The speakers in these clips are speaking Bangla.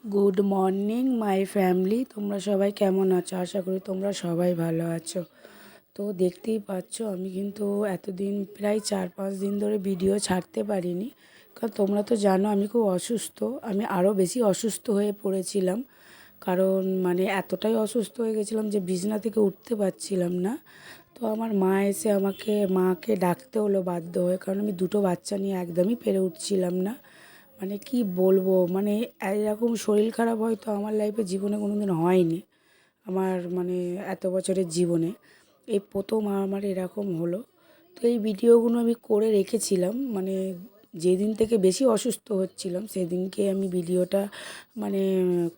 Good morning my family. তোমরা সবাই কেমন আছো? আশা করি তোমরা সবাই ভালো আছো। তো দেখতেই পাচ্ছ আমি কিন্তু এতদিন প্রায় 4-5 দিন ধরে ভিডিও ছাড়তে পারিনি, কারণ তোমরা তো জানো আমি খুব অসুস্থ। আমি আরও বেশি অসুস্থ হয়ে পড়েছিলাম, কারণ মানে এতটাই অসুস্থ হয়ে গেছিলাম যে বিছানা থেকে উঠতে পারছিলাম না। তো আমার মা এসে মাকে ডাকতে হলো বাধ্য হয়ে, কারণ আমি দুটো বাচ্চা নিয়ে একদমই পেরে উঠছিলাম না। মানে কি বলবো, মানে এরকম শরীর খারাপ হয়তো আমার লাইফে জীবনে কোনো দিন হয়নি। আমার মানে এত বছরের জীবনে এই প্রথম আমার এরকম হলো। তো এই ভিডিওগুলো আমি করে রেখেছিলাম, মানে যেদিন থেকে বেশি অসুস্থ হচ্ছিলাম সেদিনকে আমি ভিডিওটা মানে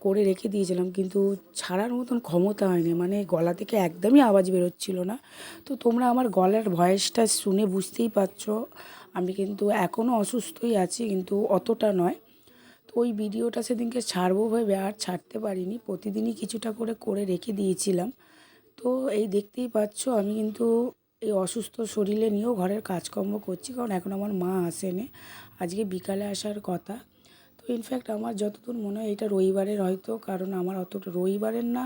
করে রেখে দিয়েছিলাম, কিন্তু ছাড়ার মতন ক্ষমতা হয়নি। মানে গলা থেকে একদমই আওয়াজ বেরোচ্ছিল না। তো তোমরা আমার গলার ভয়েসটা শুনে বুঝতেই পারছো আমি কিন্তু এখনও অসুস্থই আছি, কিন্তু অতটা নয়। তো ওই ভিডিওটা সেদিনকে ছাড়বো ভেবে আর ছাড়তে পারিনি। প্রতিদিনই কিছুটা করে করে রেখে দিয়েছিলাম। তো এই দেখতেই পাচ্ছ আমি কিন্তু এই অসুস্থ শরীরে নিয়েও ঘরের কাজকর্ম করছি, কারণ এখন আমার মা আসেনি, আজকে বিকালে আসার কথা। তো ইনফ্যাক্ট আমার যতদূর মনে হয় এটা রবিবারের হয়তো, কারণ আমার অতটা রবিবারের না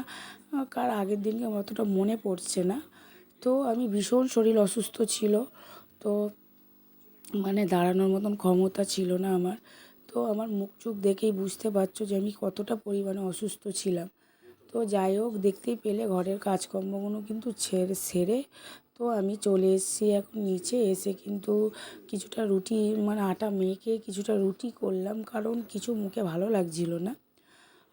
কার আগের দিনকে আমার অতটা মনে পড়ছে না। তো আমি ভীষণ শরীর অসুস্থ ছিল। তো মানে দাঁড়ানোর মতন ক্ষমতা ছিল না আমার। তো আমার মুখ চোখ দেখেই বুঝতে পারছো যে আমি কতটা পরিমাণে অসুস্থ ছিলাম। তো যাই হোক, দেখতেই পেলে ঘরের কাজকর্মগুলো কিন্তু সেরে তো আমি চলে এসেছি এখন নিচে। এসে কিন্তু কিছুটা রুটি মানে আটা মেখে কিছুটা রুটি করলাম, কারণ কিছু মুখে ভালো লাগছিল না।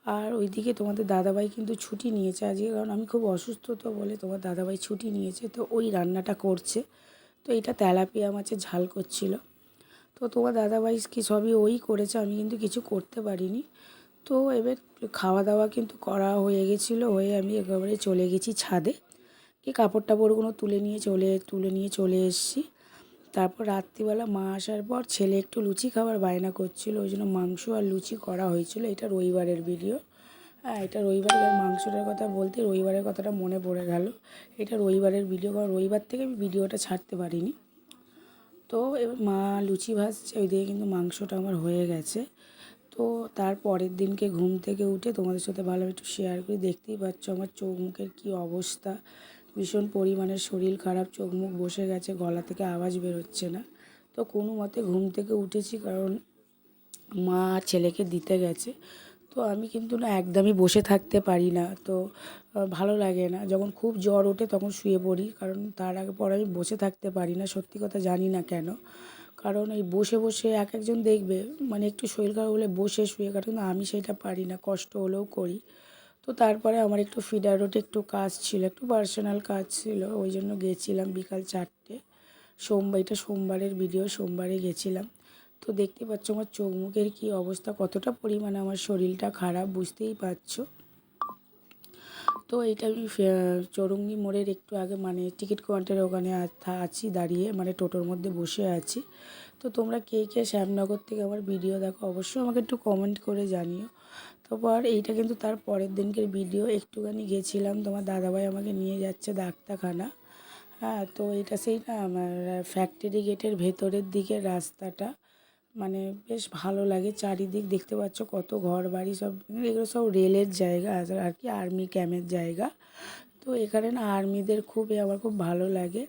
আর ওইদিকে তোমাদের দাদাভাই কিন্তু ছুটি নিয়েছে আজকে, কারণ আমি খুব অসুস্থ তো বলে তোমার দাদাভাই ছুটি নিয়েছে, তো ওই রান্নাটা করছে। তো এটা তেলাপিয়া মাছের ঝাল করছিল। তো তোমার দাদাভাই কি সবই ওই করেছে, আমি কিন্তু কিছু করতে পারিনি। তো এবার খাওয়া দাওয়া কিন্তু করা হয়ে গেছিলো, হয়ে আমি একেবারে চলে গেছি ছাদে। কি কাপড় টাপড়গুলো তুলে নিয়ে চলে এসেছি। তারপর রাত্রিবেলা মা আসার পর ছেলে একটু লুচি খাবার বায়না করছিল, ওই জন্য মাংস আর লুচি করা হয়েছিল। এটা রবিবারের ভিডিও। হ্যাঁ, এটা রবিবারের মাংসটার কথা বলতে রবিবারের কথাটা মনে পড়ে গেল। এটা রবিবারের ভিডিও, কারণ রবিবার থেকে আমি ভিডিওটা ছাড়তে পারিনি। তো এবার মা লুচি ভাজছে, ওইদিকে কিন্তু মাংসটা আমার হয়ে গেছে। তো তার পরের দিনকে ঘুম থেকে উঠে তোমাদের সাথে ভালো একটু শেয়ার করি। দেখতেই পাচ্ছ আমার চোখ মুখের কী অবস্থা, ভীষণ পরিমাণে শরীর খারাপ, চোখ মুখ বসে গেছে, গলা থেকে আওয়াজ বেরোচ্ছে না। তো কোনো মতে ঘুম থেকে উঠেছি, কারণ মা ছেলেকে দিতে গেছে। তো আমি কিন্তু না একদমই বসে থাকতে পারি না। তো ভালো লাগে না, যখন খুব জ্বর ওঠে তখন শুয়ে পড়ি, কারণ তার আগে পর আমি বসে থাকতে পারি না। সত্যি কথা জানি না কেন, কারণ এই বসে বসে এক একজন দেখবে মানে একটু শরীর খারাপ হলে বসে শুয়ে কাটে, কিন্তু আমি সেটা পারি না, কষ্ট হলেও করি। তো তারপরে আমার একটু ফিডার রোডে একটু কাজ ছিল, একটু পার্সোনাল কাজ ছিল, ওই জন্য গেছিলাম বিকাল 4টে। এটা সোমবারের ভিডিও, সোমবারে গেছিলাম। তো দেখতে পাচ্ছ আমার চোখ মুখের কী অবস্থা, কতটা পরিমাণে আমার শরীরটা খারাপ বুঝতেই পারছো। তো এইটা আমি চৌরঙ্গি মোড়ের একটু আগে মানে টিকিট কাউন্টারের ওখানে আছি দাঁড়িয়ে, মানে টোটোর মধ্যে বসে আছি। তো তোমরা কে কে শ্যামনগর থেকে আমার ভিডিও দেখো অবশ্যই আমাকে একটু কমেন্ট করে জানিও। তারপর এইটা কিন্তু তার পরের দিনকের ভিডিও। একটুখানি গেছিলাম, তোমার দাদাভাই আমাকে নিয়ে যাচ্ছে ডাক্তারখানা। হ্যাঁ, তো এটা সেই না আমার ফ্যাক্টরি গেটের ভেতরের দিকের রাস্তাটা, মানে বেশ ভালো লাগে। চারিদিক দেখতে পাচ্ছ কত ঘর বাড়ি, সব এগুলো সব রেলের জায়গা আর কি, আর্মি ক্যাম্পের জায়গা। তো এখানে না আর্মিদের আমার খুব ভালো লাগে।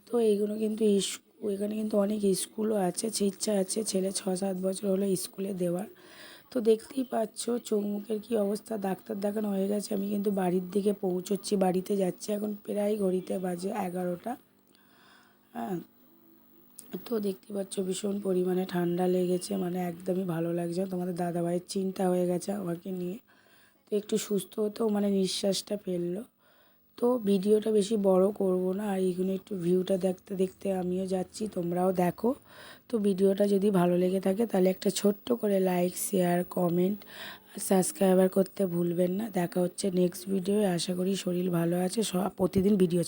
তো এইগুলো কিন্তু এখানে কিন্তু অনেক স্কুলও আছে, ইচ্ছা আছে ছেলে 6-7 বছর হলো স্কুলে দেওয়ার। তো দেখতেই পাচ্ছ চোখ মুখের কী অবস্থা। ডাক্তার দেখানো হয়ে গেছে, আমি কিন্তু বাড়ির দিকে পৌঁছচ্ছি, বাড়িতে যাচ্ছি এখন। প্রায় ঘড়িতে বাজে 11টা। হ্যাঁ, তো দেখতে পাচ্ছ ভীষণ পরিমাণে ঠান্ডা লেগেছে, মানে একদমই ভালো লাগছে না। তোমাদের দাদাভাইয়ের চিন্তা হয়ে গেছে আমাকে নিয়ে, তো একটু সুস্থ হতেও মানে নিঃশ্বাসটা ফেললো। তো ভিডিওটা বেশি বড় করব না, আর এইগুলো একটু ভিউটা দেখতে দেখতে আমিও যাচ্ছি, তোমরাও দেখো। তো ভিডিওটা যদি ভালো লেগে থাকে তাহলে একটা ছোট্ট করে লাইক, শেয়ার, কমেন্ট আর সাবস্ক্রাইবার করতে ভুলবেন না। দেখা হচ্ছে নেক্সট ভিডিওয়ে। আশা করি শরীর ভালো আছে, প্রতিদিন ভিডিও